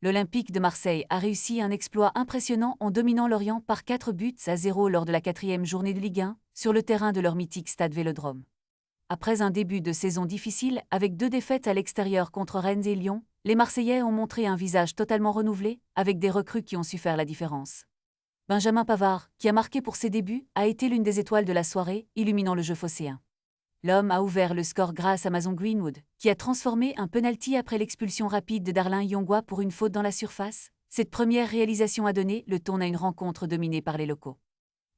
L'Olympique de Marseille a réussi un exploit impressionnant en dominant Lorient par 4 buts à 0 lors de la 4e journée de Ligue 1, sur le terrain de leur mythique stade Vélodrome. Après un début de saison difficile, avec 2 défaites à l'extérieur contre Rennes et Lyon, les Marseillais ont montré un visage totalement renouvelé, avec des recrues qui ont su faire la différence. Benjamin Pavard, qui a marqué pour ses débuts, a été l'une des étoiles de la soirée, illuminant le jeu phocéen. L'homme a ouvert le score grâce à Mason Greenwood, qui a transformé un penalty après l'expulsion rapide de Darlin Yongwa pour une faute dans la surface. Cette première réalisation a donné le ton à une rencontre dominée par les locaux.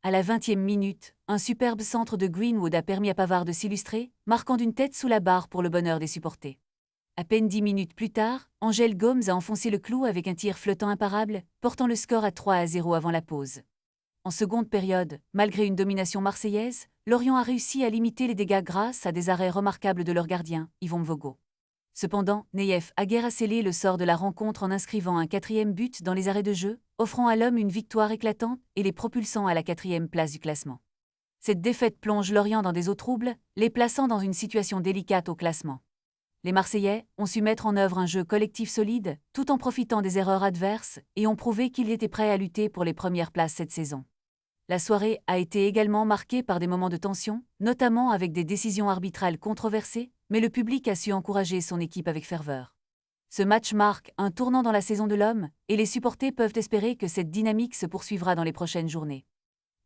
À la 20e minute, un superbe centre de Greenwood a permis à Pavard de s'illustrer, marquant d'une tête sous la barre pour le bonheur des supporters. À peine 10 minutes plus tard, Angel Gomes a enfoncé le clou avec un tir flottant imparable, portant le score à 3-0 avant la pause. En seconde période, malgré une domination marseillaise, Lorient a réussi à limiter les dégâts grâce à des arrêts remarquables de leur gardien, Yvon Mvogo. Cependant, Nayef Aguerd a scellé le sort de la rencontre en inscrivant un 4e but dans les arrêts de jeu, offrant à l'homme une victoire éclatante et les propulsant à la 4e place du classement. Cette défaite plonge Lorient dans des eaux troubles, les plaçant dans une situation délicate au classement. Les Marseillais ont su mettre en œuvre un jeu collectif solide, tout en profitant des erreurs adverses, et ont prouvé qu'ils étaient prêts à lutter pour les premières places cette saison. La soirée a été également marquée par des moments de tension, notamment avec des décisions arbitrales controversées, mais le public a su encourager son équipe avec ferveur. Ce match marque un tournant dans la saison de l'homme, et les supporters peuvent espérer que cette dynamique se poursuivra dans les prochaines journées.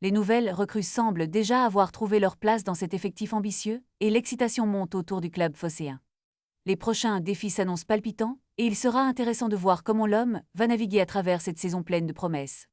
Les nouvelles recrues semblent déjà avoir trouvé leur place dans cet effectif ambitieux, et l'excitation monte autour du club phocéen. Les prochains défis s'annoncent palpitants, et il sera intéressant de voir comment l'homme va naviguer à travers cette saison pleine de promesses.